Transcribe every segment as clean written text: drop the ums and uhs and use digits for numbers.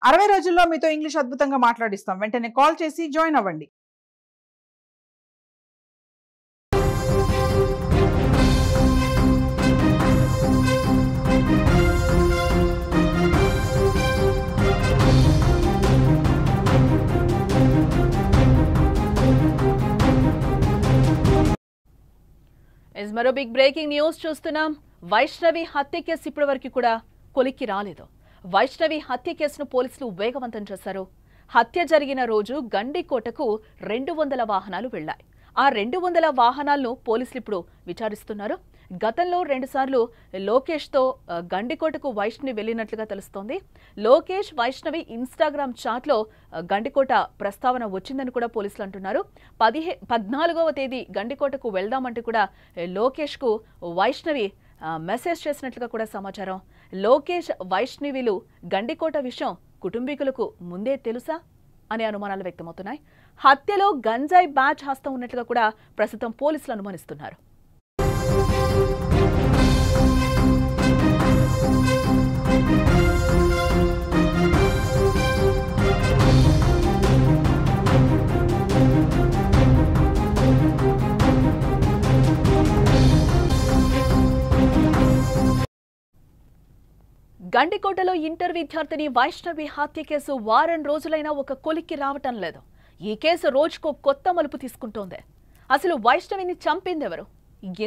60 రోజుల్లో మీతో ఇంగ్లీష్ అద్భుతంగా మాట్లాడిస్తాం. వెంటనే కాల్ చేసి జాయిన్ అవ్వండి. మరో బిగ్ బ్రేకింగ్ న్యూస్ చూస్తున్నాం. వైష్ణవి హత్య కేసు ఇప్పటి వరకు కూడా కొలిక్కి రాలేదు. వైష్ణవి హత్య కేసును పోలీసులు వేగవంతం చేశారు. హత్య జరిగిన రోజు గండికోటకు 200 వాహనాలు వెళ్లాయి. ఆ 200 వాహనాలను పోలీసులు ఇప్పుడు విచారిస్తున్నారు. గతంలో 2 సార్లు లోకేష్తో గండికోటకు వైష్ణవి వెళ్లినట్లుగా తెలుస్తోంది. లోకేష్ వైష్ణవి ఇన్స్టాగ్రామ్ చాట్లో గండికోట ప్రస్తావన వచ్చిందని కూడా పోలీసులు అంటున్నారు. 14వ తేదీ గండికోటకు వెళ్దామంటూ కూడా లోకేష్కు వైష్ణవి మెసేజ్ చేసినట్లుగా కూడా సమాచారం. లోకేష్ వైష్ణవిలు గండికోట విషయం కుటుంబీకులకు ముందే తెలుసా అనే అనుమానాలు వ్యక్తమవుతున్నాయి. హత్యలో గంజాయి బ్యాచ్ హస్తం ఉన్నట్లుగా కూడా ప్రస్తుతం పోలీసులు అనుమానిస్తున్నారు. గండికోటలో ఇంటర్ విద్యార్థిని వైష్ణవి హత్య కేసు వారం రోజులైనా ఒక కొలిక్కి రావటం లేదు. ఈ కేసు రోజుకో కొత్త మలుపు తీసుకుంటోంది. అసలు వైష్ణవిని చంపిందెవరు,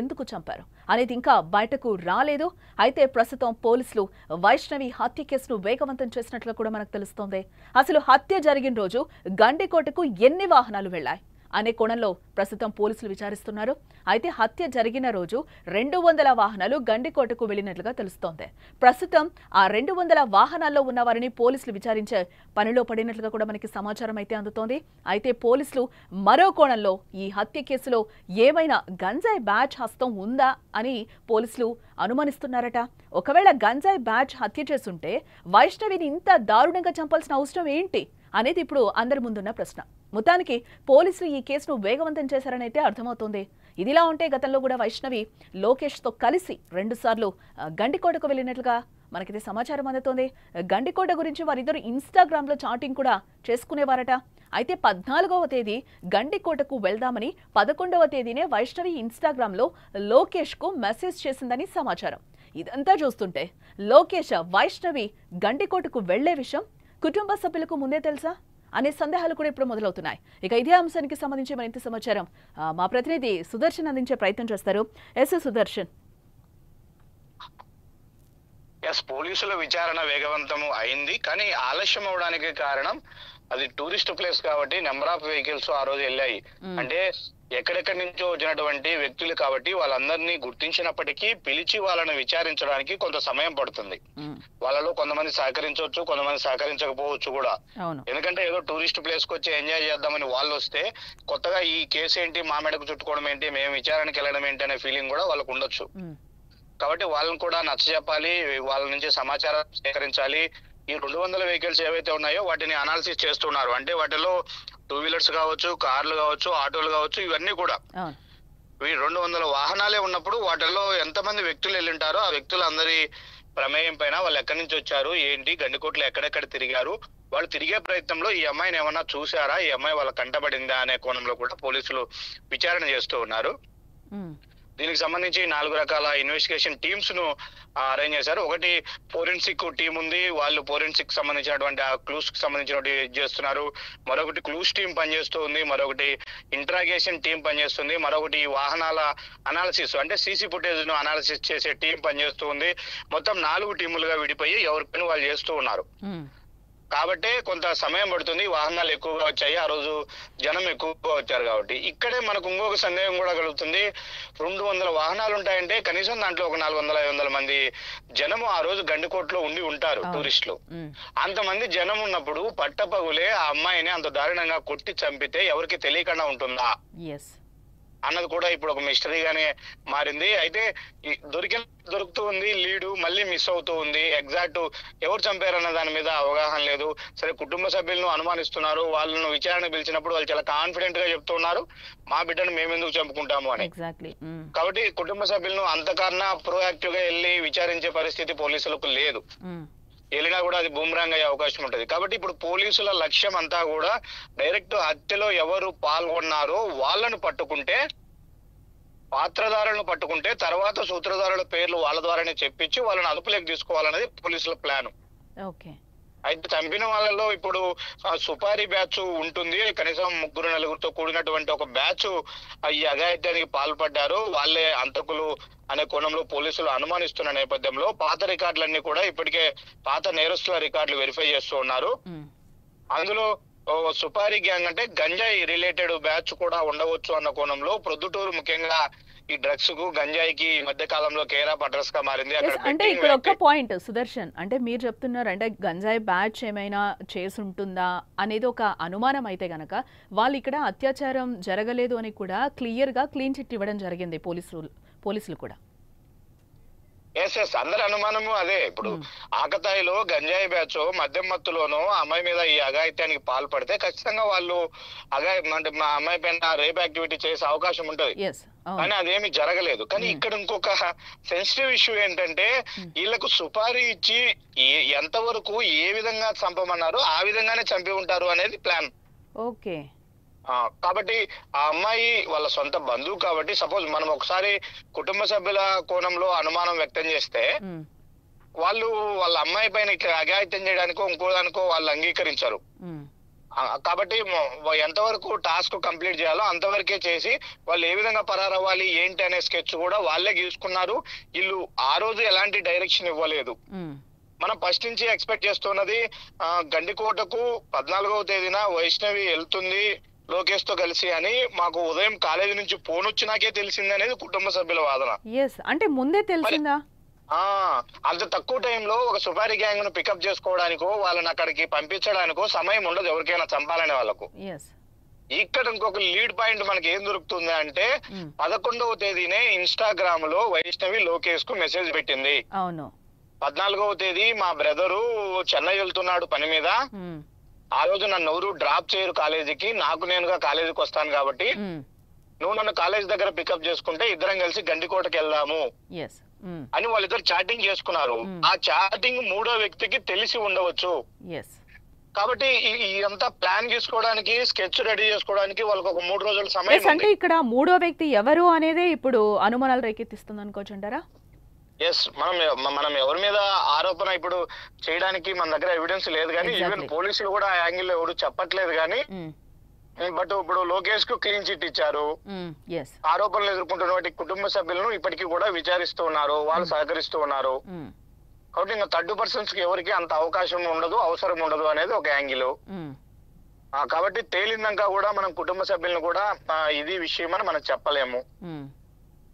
ఎందుకు చంపారు అనేది ఇంకా బయటకు రాలేదు. అయితే ప్రస్తుతం పోలీసులు వైష్ణవి హత్య కేసును వేగవంతం చేసినట్లు కూడా మనకు తెలుస్తోంది. అసలు హత్య జరిగిన రోజు గండికోటకు ఎన్ని వాహనాలు వెళ్లాయి అనే కోణంలో ప్రస్తుతం పోలీసులు విచారిస్తున్నారు. అయితే హత్య జరిగిన రోజు 200 వాహనాలు గండికోటకు వెళ్లినట్లుగా తెలుస్తోంది. ప్రస్తుతం ఆ 200 వాహనాల్లో ఉన్న వారిని పోలీసులు విచారించే పనిలో పడినట్లుగా కూడా మనకి సమాచారం అయితే అందుతోంది. అయితే పోలీసులు మరో కోణంలో ఈ హత్య కేసులో ఏమైనా గంజాయి బ్యాచ్ హస్తం ఉందా అని పోలీసులు అనుమానిస్తున్నారట. ఒకవేళ గంజాయి బ్యాచ్ హత్య చేసుంటే వైష్ణవిని ఇంత దారుణంగా చంపాల్సిన అవసరం ఏంటి అనేది ఇప్పుడు అందరి ముందున్న ప్రశ్న. మొత్తానికి పోలీసులు ఈ కేసును వేగవంతం చేశారని అయితే అర్థమవుతోంది. ఇదిలా ఉంటే గతంలో కూడా వైష్ణవి లోకేష్తో కలిసి 2 సార్లు గండికోటకు వెళ్లినట్లుగా మనకైతే సమాచారం అందుతోంది. గండికోట గురించి వారిద్దరు ఇన్స్టాగ్రామ్లో చాటింగ్ కూడా చేసుకునేవారట. అయితే 14వ తేదీ గండికోటకు వెళ్దామని 11వ తేదీనే వైష్ణవి ఇన్స్టాగ్రామ్లో లోకేష్కు మెసేజ్ చేసిందని సమాచారం. ఇదంతా చూస్తుంటే లోకేష్ వైష్ణవి గండికోటకు వెళ్లే విషయం కుటుంబ సభ్యులకు ముందే తెలుసా అనే సందేహాలు కూడా ఇప్పుడు మొదలవుతున్నాయి. ఇక ఇదే అంశానికి సంబంధించి మరింత సమాచారం మా ప్రతినిధి సుదర్శన్ అందించే ప్రయత్నం చేస్తారు. సుదర్శన్. పోలీసుల విచారణ వేగవంతం అయింది, కానీ ఆలస్యం అవడానికి కారణం అది టూరిస్ట్ ప్లేస్ కాబట్టి నెంబర్ ఆఫ్ వెహికల్స్ ఆ రోజు వెళ్ళాయి. అంటే ఎక్కడెక్కడి నుంచో వచ్చినటువంటి వ్యక్తులు కాబట్టి వాళ్ళందరినీ గుర్తించినప్పటికీ పిలిచి వాళ్ళని విచారించడానికి కొంత సమయం పడుతుంది. వాళ్ళలో కొంతమంది సహకరించవచ్చు, కొంతమంది సహకరించకపోవచ్చు కూడా. ఎందుకంటే ఏదో టూరిస్ట్ ప్లేస్ కి వచ్చి ఎంజాయ్ చేద్దామని వాళ్ళు వస్తే కొత్తగా ఈ కేసు ఏంటి, మా మెడకు చుట్టుకోవడం ఏంటి, మేము విచారణకి వెళ్ళడం ఏంటి అనే ఫీలింగ్ కూడా వాళ్ళకు ఉండొచ్చు. కాబట్టి వాళ్ళని కూడా నచ్చజెప్పాలి, వాళ్ళ నుంచి సమాచారం సేకరించాలి. ఈ 200 వెహికల్స్ ఏవైతే ఉన్నాయో వాటిని అనాలిసిస్ చేస్తున్నారు. అంటే వాటిలో 2 వీలర్స్ కావచ్చు, కార్లు కావచ్చు, ఆటోలు కావచ్చు, ఇవన్నీ కూడా 200 వాహనాలే ఉన్నప్పుడు వాటిల్లో ఎంతమంది వ్యక్తులు వెళ్ళింటారో ఆ వ్యక్తులందరి ప్రమేయం పైన వాళ్ళు ఎక్కడి నుంచి వచ్చారు, ఏంటి, గండికోటలో ఎక్కడెక్కడ తిరిగారు, వాళ్ళు తిరిగే ప్రయత్నంలో ఈ అమ్మాయిని ఏమన్నా చూసారా, ఈ అమ్మాయి వాళ్ళ కంటపడిందా అనే కోణంలో కూడా పోలీసులు విచారణ చేస్తూ ఉన్నారు. దీనికి సంబంధించి 4 రకాల ఇన్వెస్టిగేషన్ టీమ్స్ ను అరేంజ్ చేశారు. ఒకటి ఫోరెన్సిక్ టీం ఉంది, వాళ్ళు ఫోరెన్సిక్ సంబంధించినటువంటి ఆ క్లూస్ కి సంబంధించినటువంటి చేస్తున్నారు. మరొకటి క్లూస్ టీం పనిచేస్తూ ఉంది, మరొకటి ఇంట్రాగేషన్ టీం పనిచేస్తుంది, మరొకటి వాహనాల అనాలిసిస్ అంటే సీసీ ఫుటేజ్ ను అనాలిసిస్ చేసే టీం పనిచేస్తూ ఉంది. మొత్తం 4 టీములుగా విడిపోయి ఎవరి పని వాళ్ళు చేస్తూ ఉన్నారు. కాబట్టి కొంత సమయం పడుతుంది. వాహనాలు ఎక్కువగా వచ్చాయి, ఆ రోజు జనం ఎక్కువగా వచ్చారు కాబట్టి. ఇక్కడే మనకు ఇంకొక సందేహం కూడా కలుగుతుంది. 200 వాహనాలు ఉంటాయంటే కనీసం దాంట్లో ఒక 400-500 మంది జనము ఆ రోజు గండికోటలో ఉండి ఉంటారు, టూరిస్టులు. అంతమంది జనం ఉన్నప్పుడు పట్టపగులే ఆ అమ్మాయిని అంత దారుణంగా కొట్టి చంపితే ఎవరికి తెలియకుండా ఉంటుందా అన్నది కూడా ఇప్పుడు ఒక మిస్టరీగానే మారింది. అయితే దొరుకుతూ ఉంది లీడు, మళ్ళీ మిస్ అవుతూ ఉంది. ఎగ్జాక్ట్ ఎవరు చంపారన్న దాని మీద అవగాహన లేదు. సరే, కుటుంబ సభ్యులను అనుమానిస్తున్నారు. వాళ్ళను విచారణ పిలిచినప్పుడు వాళ్ళు చాలా కాన్ఫిడెంట్ గా చెప్తున్నారు, మా బిడ్డను మేమెందుకు చంపుకుంటాము అని. కాబట్టి కుటుంబ సభ్యులను అంతకన్నా ప్రోయాక్టివ్ గా వెళ్ళి విచారించే పరిస్థితి పోలీసులకు లేదు. వెళ్ళినా కూడా అది బూమరాంగ్ అయ్యే అవకాశం ఉంటది. కాబట్టి ఇప్పుడు పోలీసుల లక్ష్యం అంతా కూడా డైరెక్ట్ హత్యలో ఎవరు పాల్గొన్నారో వాళ్ళను పట్టుకుంటే, పాత్రధారులను పట్టుకుంటే తర్వాత సూత్రధారుల పేర్లు వాళ్ళ ద్వారానే చెప్పించి వాళ్ళని అదుపులోకి తీసుకోవాలనేది పోలీసుల ప్లాన్. ఓకే. అయితే చంపిన వాళ్ళలో ఇప్పుడు సుపారీ బ్యాచ్ ఉంటుంది, కనీసం 3-4తో కూడినటువంటి ఒక బ్యాచ్ ఈ అఘాయిత్యానికి పాల్పడ్డారు, వాళ్ళే అంతకులు అనే కోణంలో పోలీసులు అనుమానిస్తున్న నేపథ్యంలో పాత రికార్డులన్నీ కూడా ఇప్పటికే పాత నేరస్తుల రికార్డులు వెరిఫై చేస్తూ ఉన్నారు. అందులో సుపారీ గ్యాంగ్ అంటే గంజాయి రిలేటెడ్ బ్యాచ్ కూడా ఉండవచ్చు అన్న కోణంలో ప్రొద్దుటూరు ముఖ్యంగా ఈ డ్రగ్స్ కు గంజాయికి ఈ మధ్య కాలంలో కేర్ ఆఫ్ అడ్రస్ గా మారింది. అంటే ఇక్కడ ఒక పాయింట్ సుదర్శన్, అంటే మీరు చెప్తున్నారు అంటే గంజాయి బ్యాచ్ ఏమైనా చేసి ఉంటుందా అనేది ఒక అనుమానం అయితే గనక వాళ్ళు ఇక్కడ అత్యాచారం జరగలేదు అని కూడా క్లియర్ గా క్లీన్ చిట్ ఇవ్వడం జరిగింది పోలీసులు కూడా. ఎస్ అందరి అనుమానము అదే. ఇప్పుడు ఆకతాయిలో గంజాయి బ్యాచ్ మద్యం మత్తులోనో అమ్మాయి మీద ఈ అఘాయిత్యానికి పాల్పడితే ఖచ్చితంగా వాళ్ళు అంటే మా అమ్మాయి పైన రేప్ యాక్టివిటీ చేసే అవకాశం ఉంటది, కానీ అదేమి జరగలేదు. కానీ ఇక్కడ ఇంకొక సెన్సిటివ్ ఇష్యూ ఏంటంటే వీళ్ళకు సుపారీ ఇచ్చి ఎంతవరకు ఏ విధంగా చంపమన్నారో ఆ విధంగానే చంపి ఉంటారు అనేది ప్లాన్. ఓకే. కాబట్టి ఆ అమ్మాయి వాళ్ళ సొంత బంధువు కాబట్టి సపోజ్ మనం ఒకసారి కుటుంబ సభ్యుల కోణంలో అనుమానం వ్యక్తం చేస్తే వాళ్ళు వాళ్ళ అమ్మాయి పైన ఇట్లా అఘాయిత్యం చేయడానికో ఇంకో దానికో వాళ్ళు అంగీకరించారు. కాబట్టి ఎంతవరకు టాస్క్ కంప్లీట్ చేయాలో అంతవరకే చేసి వాళ్ళు ఏ విధంగా పరారవ్వాలి ఏంటి అనే స్కెచ్ కూడా వాళ్ళే గీసుకున్నారు. వీళ్ళు ఆ రోజు ఎలాంటి డైరెక్షన్ ఇవ్వలేదు. మనం ఫస్ట్ నుంచి ఎక్స్పెక్ట్ చేస్తున్నది గండికోటకు 14వ తేదీన వైష్ణవి వెళ్తుంది లోకేష్ తో కలిసి అని మాకు ఉదయం కాలేజీ నుంచి ఫోన్ వచ్చినాకే తెలిసింది అనేది కుటుంబ సభ్యుల వాదన. అంటే ముందే తెలిసిందా? అంత తక్కువ టైంలో ఒక సుపారీ గ్యాంగ్ ను పికప్ చేసుకోవడానికో వాళ్ళని అక్కడికి పంపించడానికో సమయం ఉండదు ఎవరికైనా చంపాలనే వాళ్ళకు. ఇక్కడ ఇంకొక లీడ్ పాయింట్ మనకి ఏం దొరుకుతుంది అంటే 11వ తేదీనే ఇన్స్టాగ్రామ్ లో వైష్ణవి లోకేష్ కు మెసేజ్ పెట్టింది. 14వ తేదీ మా బ్రదరు చెన్నై వెళ్తున్నాడు పని మీద, ఆ రోజు నన్ను ఎవరు డ్రాప్ చేయరు కాలేజీకి, నాకు నేనుగా కాలేజీకి వస్తాను కాబట్టి నువ్వు నన్ను కాలేజ్ దగ్గర పికప్ చేసుకుంటే ఇద్దరం కలిసి గండికోటకి వెళ్దాము అని వాళ్ళిద్దరు చాటింగ్ చేసుకున్నారు. ఆ చాటింగ్ 3వ వ్యక్తికి తెలిసి ఉండవచ్చు. కాబట్టి ఇదంతా ప్లాన్ చేసుకోవడానికి స్కెచ్ రెడీ చేసుకోవడానికి వాళ్ళకి ఒక 3 రోజుల సమయం. అంటే ఇక్కడ 3వ వ్యక్తి ఎవరు అనేది ఇప్పుడు అనుమానాలు రేకెత్తిస్తుంది అనుకోవచ్చు అంటారా? ఎస్, మనం ఎవరి మీద ఆరోపణ ఇప్పుడు చేయడానికి మన దగ్గర ఎవిడెన్స్ లేదు, కానీ ఈవెన్ పోలీసులు కూడా ఆ యాంగిల్ ఎవరు చెప్పట్లేదు. కానీ బట్ ఇప్పుడు లోకేష్ కు క్లీన్ చిట్ ఇచ్చారు, ఆరోపణలు ఎదుర్కొంటున్న కుటుంబ సభ్యులను ఇప్పటికీ కూడా విచారిస్తూ ఉన్నారు, వాళ్ళు సహకరిస్తూ ఉన్నారు. కాబట్టి ఇంకా థర్డ్ పర్సన్స్ కి ఎవరికి అంత అవకాశం ఉండదు, అవసరం ఉండదు అనేది ఒక యాంగిల్. కాబట్టి తేలిందాక కూడా మనం కుటుంబ సభ్యులను కూడా ఇది విషయం అని మనం చెప్పలేము.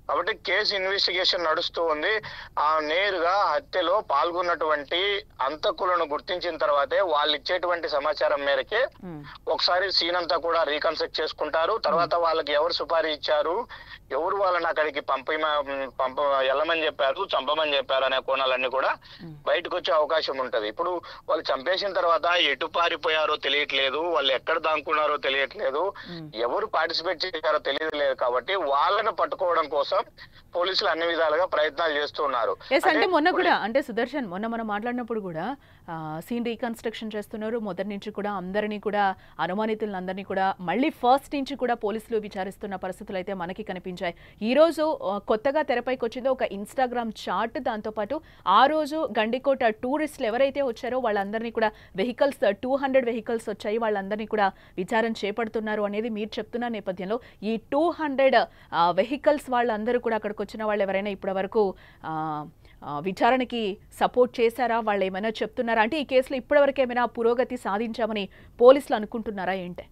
కాబట్టి కేసు ఇన్వెస్టిగేషన్ నడుస్తూ ఉంది. నేరుగా హత్యలో పాల్గొన్నటువంటి అంతకులను గుర్తించిన తర్వాతే వాళ్ళు ఇచ్చేటువంటి సమాచారం మేరకే ఒకసారి సీన్ అంతా కూడా రీకన్స్ట్రక్ట్ చేసుకుంటారు. తర్వాత వాళ్ళకి ఎవరు సుపారీ ఇచ్చారు, ఎవరు వాళ్ళని అక్కడికి వెళ్ళమని చెప్పారు, చంపమని చెప్పారు అనే కోణాలన్నీ కూడా బయటకు వచ్చే అవకాశం ఉంటది. ఇప్పుడు వాళ్ళు చంపేసిన తర్వాత ఎటు పారిపోయారో తెలియట్లేదు, వాళ్ళు ఎక్కడ దాక్కున్నారో తెలియట్లేదు, ఎవరు పార్టిసిపేట్ చేశారో తెలియలేదు. కాబట్టి వాళ్ళని పట్టుకోవడం కోసం పోలీసులు అన్ని విధాలుగా ప్రయత్నాలు చేస్తున్నారు. అంటే మొన్న కూడా అంటే సుదర్శన్ మొన్న మనం మాట్లాడినప్పుడు కూడా సీన్ రీకన్స్ట్రక్షన్ చేస్తున్నారు. మొదటి నుంచి కూడా అందరినీ కూడా అనుమానితులను అందరినీ కూడా మళ్ళీ ఫస్ట్ నుంచి కూడా పోలీసులు విచారిస్తున్న పరిస్థితులు అయితే మనకి కనిపించాయి. ఈ రోజు కొత్తగా తెరపైకి వచ్చిందో ఒక ఇన్స్టాగ్రామ్ చాట్, దాంతోపాటు ఆ రోజు గండికోట టూరిస్టులు ఎవరైతే వచ్చారో వాళ్ళందరినీ కూడా వెహికల్స్ 200 వెహికల్స్ వచ్చాయి, వాళ్ళందరినీ కూడా విచారణ చేపడుతున్నారు అనేది మీరు చెప్తున్న నేపథ్యంలో ఈ 200 వెహికల్స్ వాళ్ళందరూ కూడా అక్కడికి వచ్చిన వాళ్ళు ఎవరైనా ఇప్పటి వరకు విచారణకి సపోర్ట్ చేశారా, వాళ్ళు ఏమైనా చెప్తున్నారా? అంటే ఈ కేసులో ఇప్పటివరకు ఏమైనా పురోగతి సాధించామని పోలీసులు అనుకుంటున్నారా ఏంటి?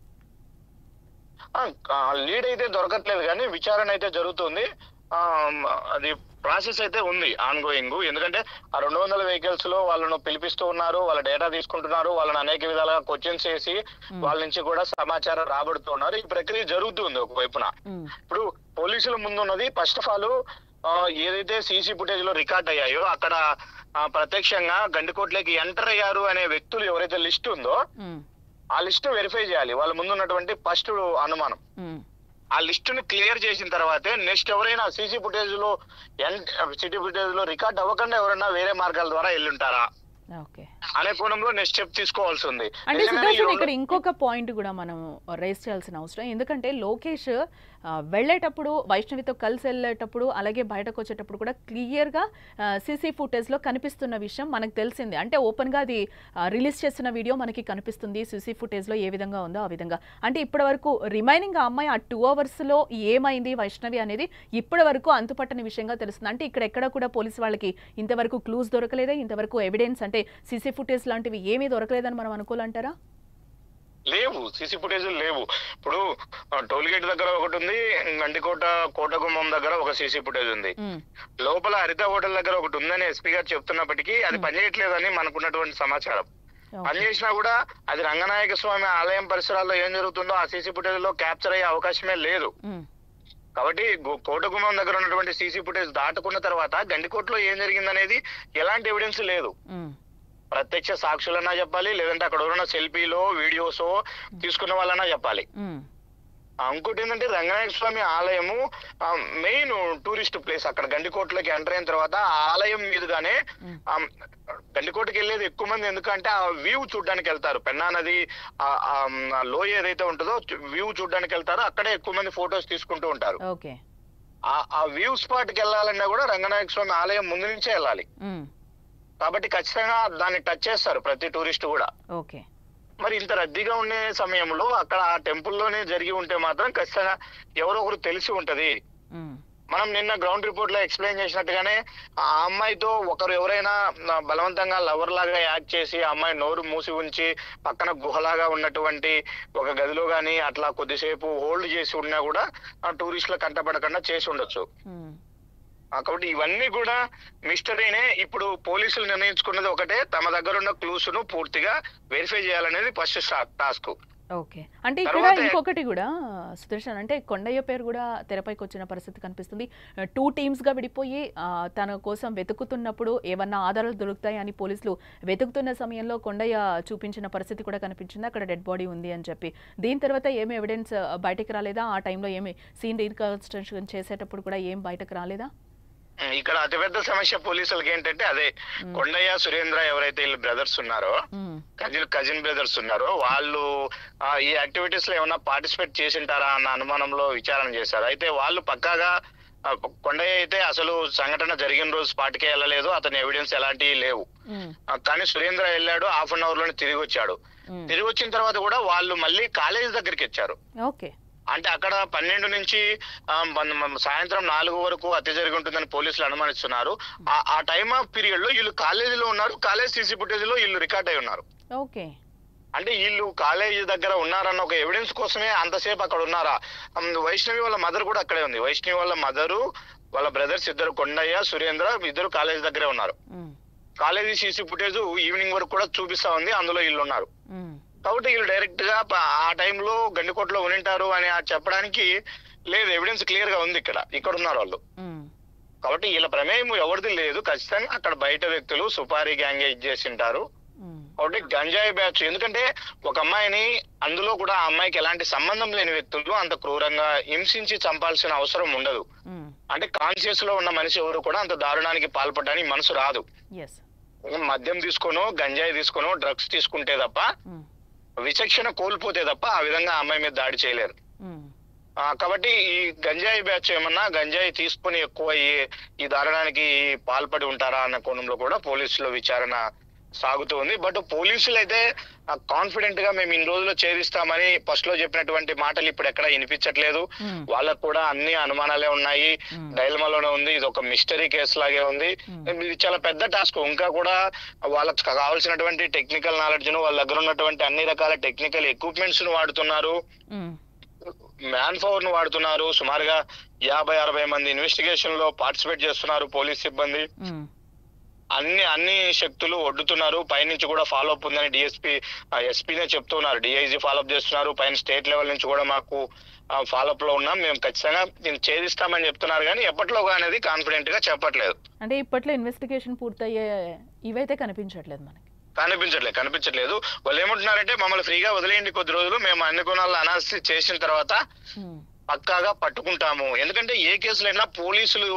లీడ్ అయితే దొరకట్లేదు, కానీ విచారణ అయితే జరుగుతుంది. అది ప్రాసెస్ అయితే ఉంది ఆన్ గోయింగ్. ఎందుకంటే ఆ 200 వెహికల్స్ లో వాళ్ళను పిలిపిస్తూ ఉన్నారు, వాళ్ళ డేటా తీసుకుంటున్నారు, వాళ్ళని అనేక విధాలుగా క్వశ్చన్స్ చేసి వాళ్ళ నుంచి కూడా సమాచారం రాబడుతున్నారు. ఈ ప్రక్రియ జరుగుతుంది ఒకవైపున. ఇప్పుడు పోలీసుల ముందున్నది ఫస్ట్ ఆఫ్ ఆల్ ఏదైతే సీసీ ఫుటేజ్ లో రికార్డ్ అయ్యాయో అక్కడ ప్రత్యక్షంగా గండికోట్లోకి ఎంటర్ అయ్యారు అనే వ్యక్తులు ఎవరైతే లిస్ట్ ఉందో ఆ లిస్ట్ వెరిఫై చేయాలి. వాళ్ళ ముందు ఉన్నటువంటి ఫస్ట్ అనుమానం. ఆ లిస్ట్ ను క్లియర్ చేసిన తర్వాతే నెక్స్ట్ ఎవరైనా సీసీ ఫుటేజ్ లో రికార్డ్ అవ్వకుండా ఎవరైనా వేరే మార్గాల ద్వారా వెళ్ళుంటారా అనే కోణంలో నెక్స్ట్ స్టెప్ తీసుకోవాల్సి ఉంది. అంటే సుదర్శన్ ఇక్కడ ఇంకొక పాయింట్ కూడా మనం రైజ్ చేయాల్సిన అవసరం, ఎందుకంటే లోకేష్ వెళ్ళేటప్పుడు వైష్ణవితో కలిసి వెళ్ళేటప్పుడు అలాగే బయటకు వచ్చేటప్పుడు కూడా క్లియర్గా సీసీ ఫుటేజ్లో కనిపిస్తున్న విషయం మనకు తెలిసిందే. అంటే ఓపెన్గా అది రిలీజ్ చేస్తున్న వీడియో మనకి కనిపిస్తుంది సీసీ ఫుటేజ్లో ఏ విధంగా ఉందో ఆ విధంగా. అంటే ఇప్పటి వరకు రిమైనింగ్ ఆ అమ్మాయి ఆ 2 అవర్స్లో ఏమైంది వైష్ణవి అనేది ఇప్పటి వరకు అంతుపట్టని విషయంగా తెలుస్తుంది. అంటే ఇక్కడ ఎక్కడ కూడా పోలీసు వాళ్ళకి ఇంతవరకు క్లూస్ దొరకలేదా, ఇంతవరకు ఎవిడెన్స్ అంటే సీసీ ఫుటేజ్ లాంటివి ఏమీ దొరకలేదని మనం అనుకోవాలంటారా? లేవు, సీసీ ఫుటేజ్ లేవు. ఇప్పుడు టోల్ గేట్ దగ్గర ఒకటి ఉంది, గండికోట కోటగుమ్మం దగ్గర ఒక సీసీ ఫుటేజ్ ఉంది. లోపల హరిత హోటల్ దగ్గర ఒకటి ఉందని ఎస్పీ గారు చెప్తున్నప్పటికీ అది పనిచేయట్లేదని మనకున్నటువంటి సమాచారం. పనిచేసినా కూడా అది రంగనాయక స్వామి ఆలయం పరిసరాల్లో ఏం జరుగుతుందో ఆ సీసీ ఫుటేజ్ లో క్యాప్చర్ అయ్యే అవకాశమే లేదు. కాబట్టి కోటగుమ్మం దగ్గర ఉన్నటువంటి సీసీ ఫుటేజ్ దాటుకున్న తర్వాత గండికోటలో ఏం జరిగిందనేది ఎలాంటి ఎవిడెన్స్ లేదు. ప్రత్యక్ష సాక్షులన్నా చెప్పాలి, లేదంటే అక్కడ ఉన్న సెల్ఫీలో వీడియోస్ తీసుకున్న వాళ్ళన్నా చెప్పాలి. ఇంకోటి ఏంటంటే రంగనాయక స్వామి ఆలయము మెయిన్ టూరిస్ట్ ప్లేస్. అక్కడ గండికోటలోకి ఎంటర్ అయిన తర్వాత ఆ ఆలయం మీదుగానే గండికోటకి వెళ్ళేది ఎక్కువ మంది, ఎందుకంటే ఆ వ్యూ చూడడానికి వెళ్తారు. పెన్నా నది లోయ ఏదైతే ఉంటుందో వ్యూ చూడడానికి వెళ్తారో అక్కడే ఎక్కువ మంది ఫొటోస్ తీసుకుంటూ ఉంటారు. ఆ వ్యూ స్పాట్ కి వెళ్ళాలన్నా కూడా రంగనాయక స్వామి ఆలయం ముందు నుంచే వెళ్ళాలి. కాబట్టి ఖచ్చితంగా దాన్ని టచ్ చేస్తారు ప్రతి టూరిస్ట్ కూడా. మరి ఇంత రద్దీగా ఉండే సమయంలో అక్కడ ఆ టెంపుల్లోనే జరిగి ఉంటే మాత్రం ఖచ్చితంగా ఎవరో ఒకరు తెలిసి ఉంటది. మనం నిన్న గ్రౌండ్ రిపోర్ట్ లో ఎక్స్ప్లెయిన్ చేసినట్టుగానే ఆ అమ్మాయితో ఒకరు ఎవరైనా బలవంతంగా లవర్ లాగా యాక్ట్ చేసి ఆ అమ్మాయి నోరు మూసి ఉంచి పక్కన గుహలాగా ఉన్నటువంటి ఒక గదిలో గాని అట్లా కొద్దిసేపు హోల్డ్ చేసి ఉన్నా కూడా ఆ టూరిస్టుల కంటపడకుండా చేసి ఉండొచ్చు. కాబట్టి ఇవన్నీ కూడా మిస్టరీనే. ఇప్పుడు పోలీసులు నిర్ణయించుకున్నది ఒకటే, తమ దగ్గర ఉన్న క్లూస్ ను పూర్తిగా వెరిఫై చేయాలనేది ఫస్ట్ టాస్క్. అంటే ఇక్కడ ఇంకొకటి కూడా సుదర్శన్, అంటే కొండయ్య పేరు కూడా తెరపైకి వచ్చిన పరిస్థితి కనిపిస్తుంది. 2 టీమ్స్ గా విడిపోయి తన కోసం వెతుకుతున్నప్పుడు ఏమన్నా ఆధారాలు దొరుకుతాయి అని పోలీసులు వెతుకుతున్న సమయంలో కొండయ్య చూపించిన పరిస్థితి కూడా కనిపించింది, అక్కడ డెడ్ బాడీ ఉంది అని చెప్పి. దీని తర్వాత ఏమి ఎవిడెన్స్ బయటకు రాలేదా? ఆ టైంలో ఏమి సీన్ రీకన్స్ట్రక్షన్ చేసేటప్పుడు కూడా ఏం బయటకు రాలేదా? ఇక్కడ అతిపెద్ద సమస్య పోలీసులకి ఏంటంటే అదే, కొండయ్య సురేంద్ర ఎవరైతే వీళ్ళు బ్రదర్స్ ఉన్నారో, కజిన్ బ్రదర్స్ ఉన్నారో, వాళ్ళు ఈ యాక్టివిటీస్ లో ఏమన్నా పార్టిసిపేట్ చేసింటారా అన్న అనుమానంలో విచారణ చేశారు. అయితే వాళ్ళు పక్కాగా కొండయ్య అయితే అసలు సంఘటన జరిగిన రోజు స్పాట్కే వెళ్ళలేదు, అతని ఎవిడెన్స్ ఎలాంటివి లేవు. కానీ సురేంద్ర వెళ్ళాడు, హాఫ్ అన్ అవర్ లోనే తిరిగి వచ్చాడు. తిరిగి వచ్చిన తర్వాత కూడా వాళ్ళు మళ్ళీ కాలేజ్ దగ్గరికి వచ్చారు. అంటే అక్కడ 12 నుంచి సాయంత్రం 4 వరకు హత్య జరిగి ఉంటుందని పోలీసులు అనుమానిస్తున్నారు. ఆ టైమ్ ఆఫ్ పీరియడ్ లో వీళ్ళు కాలేజీలో ఉన్నారు, కాలేజ్ సీసీ ఫుటేజ్ లో వీళ్ళు రికార్డ్ అయి ఉన్నారు. అంటే వీళ్ళు కాలేజీ దగ్గర ఉన్నారన్న ఒక ఎవిడెన్స్ కోసమే అంతసేపు అక్కడ ఉన్నారా? వైష్ణవి వాళ్ళ మదర్ కూడా అక్కడే ఉంది. వైష్ణవి వాళ్ళ మదరు, వాళ్ళ బ్రదర్స్ ఇద్దరు, కొండయ్య సురేంద్ర, ఇద్దరు కాలేజీ దగ్గరే ఉన్నారు. కాలేజీ సీసీ ఫుటేజ్ ఈవినింగ్ వరకు కూడా చూపిస్తా ఉంది, అందులో వీళ్ళు ఉన్నారు. కాబట్టి వీళ్ళు డైరెక్ట్ గా ఆ టైంలో గండికోటలో ఉనింటారు అని చెప్పడానికి లేదు, ఎవిడెన్స్ క్లియర్ గా ఉంది. ఇక్కడ ఉన్నారు వాళ్ళు. కాబట్టి వీళ్ళ ప్రమేయం ఎవరిది లేదు. ఖచ్చితంగా అక్కడ బయట వ్యక్తులు సుపారీ గ్యాంగ్ చేసి ఉంటారు. కాబట్టి గంజాయి బ్యాచ్, ఎందుకంటే ఒక అమ్మాయిని, అందులో కూడా ఆ అమ్మాయికి ఎలాంటి సంబంధం లేని వ్యక్తులు అంత క్రూరంగా హింసించి చంపాల్సిన అవసరం ఉండదు. అంటే కాన్షియస్ లో ఉన్న మనిషి ఎవరు కూడా అంత దారుణానికి పాల్పడడానికి మనసు రాదు. మద్యం తీసుకోనో గంజాయి తీసుకోనో డ్రగ్స్ తీసుకుంటే తప్ప, విచక్షణ కోల్పోతే తప్ప ఆ విధంగా అమ్మాయి మీద దాడి చేయలేరు. కాబట్టి ఈ గంజాయి బ్యాచ్ ఏమన్నా గంజాయి తీసుకుని ఎక్కువ ఈ దారుణానికి పాల్పడి ఉంటారా అన్న కోణంలో కూడా పోలీసుల విచారణ సాగుతూ ఉంది. బట్ పోలీసులు అయితే కాన్ఫిడెంట్ గా మేము ఇన్ని రోజుల్లో ఛేదిస్తామని ఫస్ట్ లో చెప్పినటువంటి మాటలు ఇప్పుడు ఎక్కడ వినిపించట్లేదు. వాళ్ళకు కూడా అన్ని అనుమానాలే ఉన్నాయి, డైలమాలోనే ఉంది. ఇది ఒక మిస్టరీ కేసు లాగే ఉంది. ఇది చాలా పెద్ద టాస్క్. ఇంకా కూడా వాళ్ళకి కావాల్సినటువంటి టెక్నికల్ నాలెడ్జ్ ను, వాళ్ళ దగ్గర ఉన్నటువంటి అన్ని రకాల టెక్నికల్ ఎక్విప్మెంట్స్ ను వాడుతున్నారు, మ్యాన్ పవర్ ను వాడుతున్నారు. సుమారుగా 50-60 మంది ఇన్వెస్టిగేషన్ లో పార్టిసిపేట్ చేస్తున్నారు పోలీస్ సిబ్బంది. అన్ని శక్తులు ఒడ్డుతున్నారు. పైనుంచి కూడా ఫాలో అప్ ఉందని ఎస్పీనే చెప్తున్నారు, డిఐజీ ఫాలో అప్ చేస్తున్నారు. పైన స్టేట్ లెవెల్ నుంచి కూడా మాకు ఫాలో అప్ లో ఉన్నాం, మేము ఖచ్చితంగా దీన్ని ఛేదిస్తామని చెప్తున్నారు. కానీ ఎప్పటిలోగా అనేది కాన్ఫిడెంట్ గా చెప్పట్లేదు. అంటే ఇప్పట్లో ఇన్వెస్టిగేషన్ పూర్తయ్యే ఇవైతే కనిపించట్లేదు మనకి. కనిపించట్లేదు. వాళ్ళు ఏమంటున్నారంటే మమ్మల్ని ఫ్రీగా వదిలేయండి కొద్ది రోజులు, మేము అన్ని కోణాలను అనాలిసిస్ చేసిన తర్వాత పక్కాగా పట్టుకుంటాము. ఎందుకంటే ఏ కేసులైనా పోలీసులు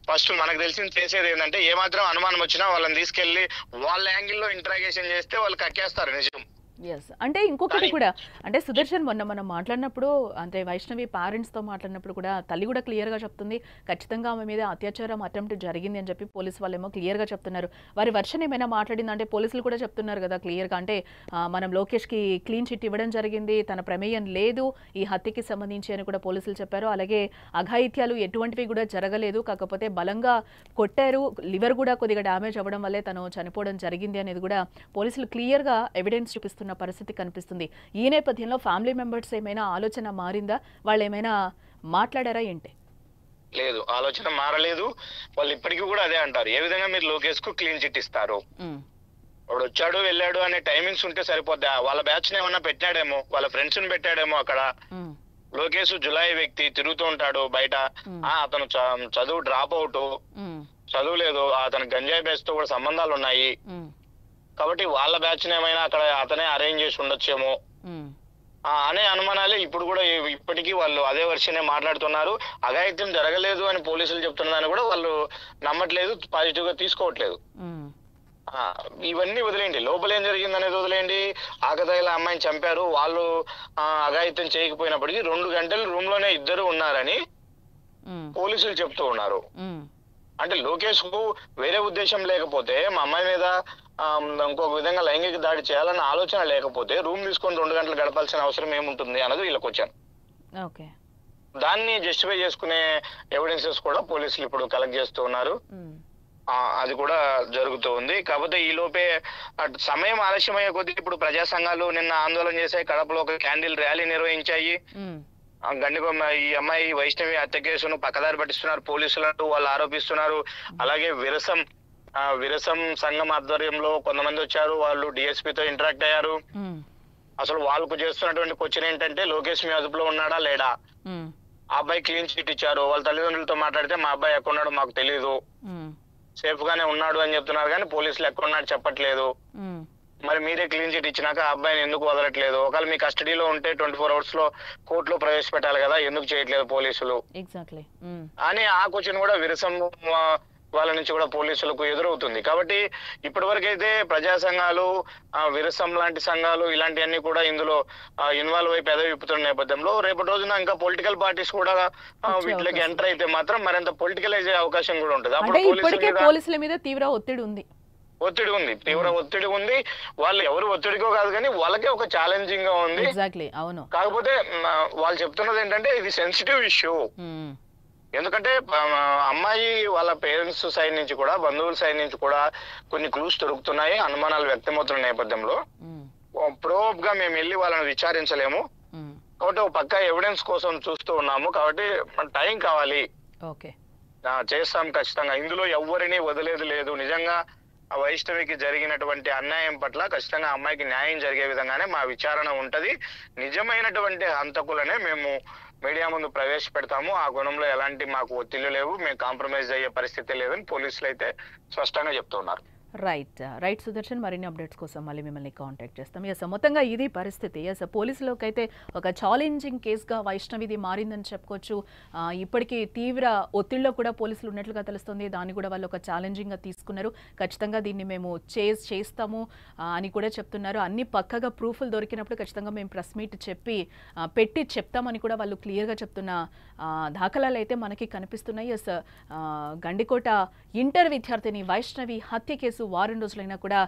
ఫస్ట్ మనకు తెలిసింది చేసేది ఏంటంటే ఏమాత్రం అనుమానం వచ్చినా వాళ్ళని తీసుకెళ్లి వాళ్ళ యాంగిల్లో ఇంటరాగేషన్ చేస్తే వాళ్ళు కక్కేస్తారు నిజం. ఎస్, అంటే ఇంకొకటి కూడా, అంటే సుదర్శన్ మొన్న మనం మాట్లాడినప్పుడు, అంటే వైష్ణవి పేరెంట్స్తో మాట్లాడినప్పుడు కూడా తల్లి కూడా క్లియర్గా చెప్తుంది ఖచ్చితంగా ఆమె మీద అత్యాచారం అటెంప్ట్ జరిగింది అని చెప్పి పోలీసు వాళ్ళేమో క్లియర్గా చెప్తున్నారు. వారి వర్షన్ ఏమైనా మాట్లాడిందంటే పోలీసులు కూడా చెప్తున్నారు కదా క్లియర్గా, అంటే మనం లోకేష్కి క్లీన్ చిట్ ఇవ్వడం జరిగింది, తన ప్రమేయం లేదు ఈ హత్యకి సంబంధించి అని కూడా పోలీసులు చెప్పారు. అలాగే అఘాయిత్యాలు ఎటువంటివి కూడా జరగలేదు, కాకపోతే బలంగా కొట్టారు, లివర్ కూడా కొద్దిగా డ్యామేజ్ అవ్వడం వల్లే తను చనిపోవడం జరిగింది అనేది కూడా పోలీసులు క్లియర్గా ఎవిడెన్స్ చూపిస్తున్నారు పరిస్థితి కనిపిస్తుంది. ఈ నేపథ్యంలో ఫ్యామిలీ మెంబర్స్ ఏమైనా ఆలోచన మారిందా, వాళ్ళు ఏమైనా మాట్లాడారా ఏంటి? లేదు, ఆలోచన మారలేదు. వాళ్ళు ఇప్పటికీ కూడా అదే అంటారు, ఏ విధంగా మీరు లోకేష్ కు క్లీన్ చిట్ ఇస్తారు, వాడు వచ్చాడు వెళ్ళాడు అనే టైమింగ్స్ ఉంటే సరిపోద్దా? వాళ్ళ బ్యాచ్ ని ఏమన్నా పెట్టాడేమో, వాళ్ళ ఫ్రెండ్స్ ని పెట్టాడేమో అక్కడ. లోకేష్ జులాయి వ్యక్తి, తిరుగుతూ ఉంటాడు బయట, అతను చదువు డ్రాప్ అవుట్, చదువు లేదు, అతను గంజాయి బ్యాచ్ తో కూడా సంబంధాలు ఉన్నాయి కాబట్టి వాళ్ళ బ్యాచ్ ఏమైనా అక్కడ అతనే అరేంజ్ చేసి ఉండొచ్చేమో అనే అనుమానాలే ఇప్పుడు కూడా ఇప్పటికీ వాళ్ళు అదే వర్షనే మాట్లాడుతున్నారు. అఘాయిత్యం జరగలేదు అని పోలీసులు చెప్తున్నదాన్ని కూడా వాళ్ళు నమ్మట్లేదు, పాజిటివ్ గా తీసుకోవట్లేదు. ఇవన్నీ వదిలేయండి, లోపల ఏం జరిగింది అనేది వదిలేయండి. ఆకతాయిల అమ్మాయిని చంపారు, వాళ్ళు అఘాయిత్యం చేయకపోయినప్పటికీ 2 గంటలు రూమ్ లోనే ఇద్దరు ఉన్నారని పోలీసులు చెప్తూ ఉన్నారు. అంటే లోకేష్ కు వేరే ఉద్దేశం లేకపోతే, మా అమ్మాయి మీద ఇంకొక విధంగా లైంగిక దాడి చేయాలన్న ఆలోచన లేకపోతే రూమ్ తీసుకొని 2 గంటలు గడపాల్సిన అవసరం ఏముంటుంది అన్నది వీళ్ళకి వచ్చాను. దాన్ని జస్టిఫై చేసుకునే ఎవిడెన్సెస్ కూడా పోలీసులు ఇప్పుడు కలెక్ట్ చేస్తూ ఉన్నారు. అది కూడా జరుగుతూ ఉంది. కాకపోతే ఈ లోపే సమయం ఆలస్యమయ్యే కొద్దీ ఇప్పుడు ప్రజా సంఘాలు నిన్న ఆందోళన చేశాయి, కడపలో ఒక క్యాండిల్ ర్యాలీ నిర్వహించాయి. గండికొమ్మ ఈ అమ్మాయి వైష్ణవి హత్య కేసును పక్కదారి పట్టిస్తున్నారు పోలీసులు వాళ్ళు ఆరోపిస్తున్నారు. అలాగే విరసం సంఘం ఆధ్వర్యంలో కొంతమంది వచ్చారు, వాళ్ళు డిఎస్పీతో ఇంటరాక్ట్ అయ్యారు. అసలు వాళ్ళకు చేస్తున్నటువంటి క్వశ్చన్ ఏంటంటే లోకేష్ మీ అదుపులో ఉన్నాడా లేడా, ఆ అబ్బాయి క్లీన్ చిట్ ఇచ్చారు. వాళ్ళ తల్లిదండ్రులతో మాట్లాడితే మా అబ్బాయి ఎక్కడున్నాడో మాకు తెలియదు, సేఫ్ గానే ఉన్నాడు అని చెప్తున్నారు, కానీ పోలీసులు ఎక్కడున్నాడు చెప్పట్లేదు. మరి మీరే క్లీన్ చిట్ ఇచ్చినాక ఆ అబ్బాయిని ఎందుకు వదలట్లేదు? ఒకవేళ మీ కస్టడీలో ఉంటే 24 hours లో కోర్టులో ప్రవేశపెట్టాలి కదా, ఎందుకు చేయట్లేదు పోలీసులు అని ఆ క్వశ్చన్ కూడా విరసం వాళ్ళ నుంచి కూడా పోలీసులకు ఎదురవుతుంది. కాబట్టి ఇప్పటి వరకు అయితే ప్రజా సంఘాలు, విరసం లాంటి సంఘాలు ఇలాంటివన్నీ కూడా ఇందులో ఇన్వాల్వ్ అయి పెదవి విప్పుతున్న నేపథ్యంలో రేపటి రోజున ఇంకా పొలిటికల్ పార్టీస్ కూడా వీటిలోకి ఎంటర్ అయితే మాత్రం మరింత పొలిటికలైజ్ అయ్యే అవకాశం కూడా ఉంటుంది. అప్పుడు పోలీసుల మీద తీవ్ర ఒత్తిడి ఉంది, తీవ్ర ఒత్తిడి ఉంది. వాళ్ళు ఎవరు ఒత్తిడికో కాదు కానీ వాళ్ళకే ఒక ఛాలెంజింగ్ గా ఉంది. కాకపోతే వాళ్ళు చెప్తున్నది ఏంటంటే ఇది సెన్సిటివ్ ఇష్యూ. ఎందుకంటే అమ్మాయి వాళ్ళ పేరెంట్స్ సైడ్ నుంచి కూడా, బంధువుల సైడ్ నుంచి కూడా కొన్ని క్లూస్ దొరుకుతున్నాయి, అనుమానాలు వ్యక్తమవుతున్న నేపథ్యంలో ప్రోబ్ గా మేము వెళ్ళి వాళ్ళని విచారించలేము. కాబట్టి ఒక పక్క ఎవిడెన్స్ కోసం చూస్తూ ఉన్నాము. కాబట్టి టైం కావాలి, చేస్తాం ఖచ్చితంగా. ఇందులో ఎవరిని వదిలేదు లేదు. నిజంగా వైష్ణవికి జరిగినటువంటి అన్యాయం పట్ల ఖచ్చితంగా అమ్మాయికి న్యాయం జరిగే విధంగానే మా విచారణ ఉంటది. నిజమైనటువంటి హంతకులనే మేము మీడియా ముందు ప్రవేశపెడతాము. ఆ గుణంలో ఎలాంటి మాకు ఒత్తిళ్లు లేవు, మేము కాంప్రమైజ్ అయ్యే పరిస్థితి లేదని పోలీసులు అయితే స్పష్టంగా చెప్తున్నారు. రైట్ సుదర్శన్, మరిన్ని అప్డేట్స్ కోసం మళ్ళీ మిమ్మల్ని కాంటాక్ట్ చేస్తాం. మొత్తంగా ఇది పరిస్థితి. పోలీసులకు అయితే ఒక ఛాలెంజింగ్ కేసుగా వైష్ణవిది మారిందని చెప్పుకోవచ్చు. ఇప్పటికీ తీవ్ర ఒత్తిడిలో కూడా పోలీసులు ఉన్నట్లుగా తెలుస్తుంది. దాన్ని కూడా వాళ్ళు ఒక ఛాలెంజింగ్గా తీసుకున్నారు. ఖచ్చితంగా దీన్ని మేము చేస్తాము అని కూడా చెప్తున్నారు. అన్ని పక్కగా ప్రూఫ్లు దొరికినప్పుడు ఖచ్చితంగా మేము ప్రెస్ మీట్ పెట్టి చెప్తామని కూడా వాళ్ళు క్లియర్గా చెప్తున్న దాఖలాలు అయితే మనకి కనిపిస్తున్నాయి. గండికోట ఇంటర్ విద్యార్థిని వైష్ణవి హత్య కేసు వారం రోజులైనా కూడా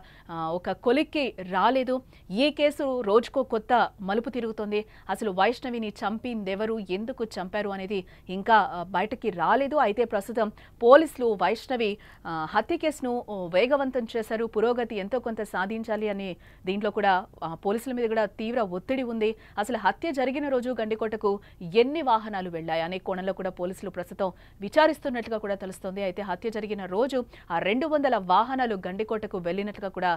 ఒక కొలిక్కి రాలేదు. ఈ కేసు రోజుకో కొత్త మలుపు తిరుగుతోంది. అసలు వైష్ణవిని చంపిందెవరు, ఎందుకు చంపారు అనేది ఇంకా బయటకి రాలేదు. అయితే ప్రస్తుతం పోలీసులు వైష్ణవి హత్య కేసును వేగవంతం చేశారు. పురోగతి ఎంతో కొంత సాధించాలి అని దీంట్లో కూడా పోలీసుల మీద కూడా తీవ్ర ఒత్తిడి ఉంది. అసలు హత్య జరిగిన రోజు గండికోటకు ఎన్ని వాహనాలు వెళ్లాయి అనే కోణంలో కూడా పోలీసులు ప్రస్తుతం విచారిస్తున్నట్లుగా కూడా తెలుస్తోంది. అయితే హత్య జరిగిన రోజు ఆ 200 వాహనాలు గండికోటకు వెళ్ళినట్లుగా కూడా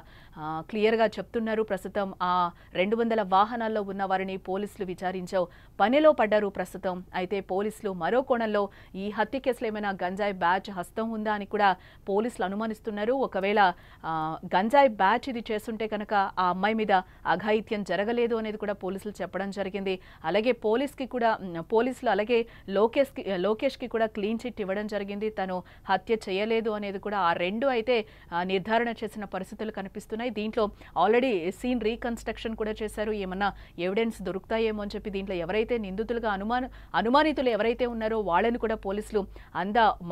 క్లియర్గా చెప్తున్నారు. ప్రస్తుతం ఆ 200 వాహనాల్లో ఉన్న వారిని పోలీసులు విచారించావు పనిలో పడ్డారు ప్రస్తుతం. అయితే పోలీసులు మరో కోణంలో ఈ హత్య కేసులో ఏమైనా గంజాయి బ్యాచ్ హస్తం ఉందా అని కూడా పోలీసులు అనుమానిస్తున్నారు. ఒకవేళ గంజాయి బ్యాచ్ ఇది చేస్తుంటే కనుక ఆ అమ్మాయి మీద అఘాయిత్యం జరగలేదు అనేది కూడా పోలీసులు చెప్పడం జరిగింది. అలాగే పోలీసులు అలాగే లోకేష్కి కూడా క్లీన్ చిట్ ఇవ్వడం జరిగింది. తను హత్య చేయలేదు అనేది కూడా ఆ రెండు అయితే నిర్ధారణ చేసిన పరిస్థితులు కనిపిస్తున్నాయి. దీంట్లో ఆల్రెడీ సీన్ రీకన్స్ట్రక్షన్ కూడా చేశారు. ఏమన్నా ఎవిడెన్స్ దొరుకుతాయేమో అని చెప్పి దీంట్లో ఎవరైతే నిందితులుగా అనుమానితులు ఎవరైతే ఉన్నారో వాళ్ళని కూడా పోలీసులు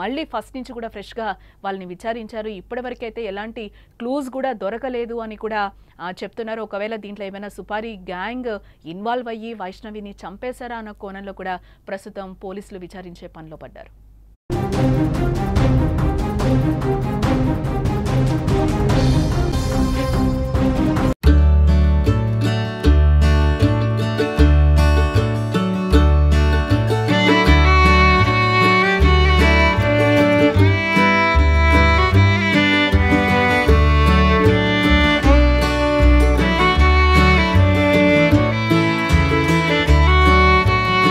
మళ్ళీ ఫస్ట్ నుంచి కూడా ఫ్రెష్గా వాళ్ళని విచారించారు. ఇప్పటివరకైతే ఎలాంటి క్లూజ్ కూడా దొరకలేదు అని కూడా చెప్తున్నారు. ఒకవేళ దీంట్లో ఏమైనా సుపారీ గ్యాంగ్ ఇన్వాల్వ్ అయ్యి వైష్ణవిని చంపేశారా అన్న కోణంలో కూడా ప్రస్తుతం పోలీసులు విచారించే పనిలో పడ్డారు.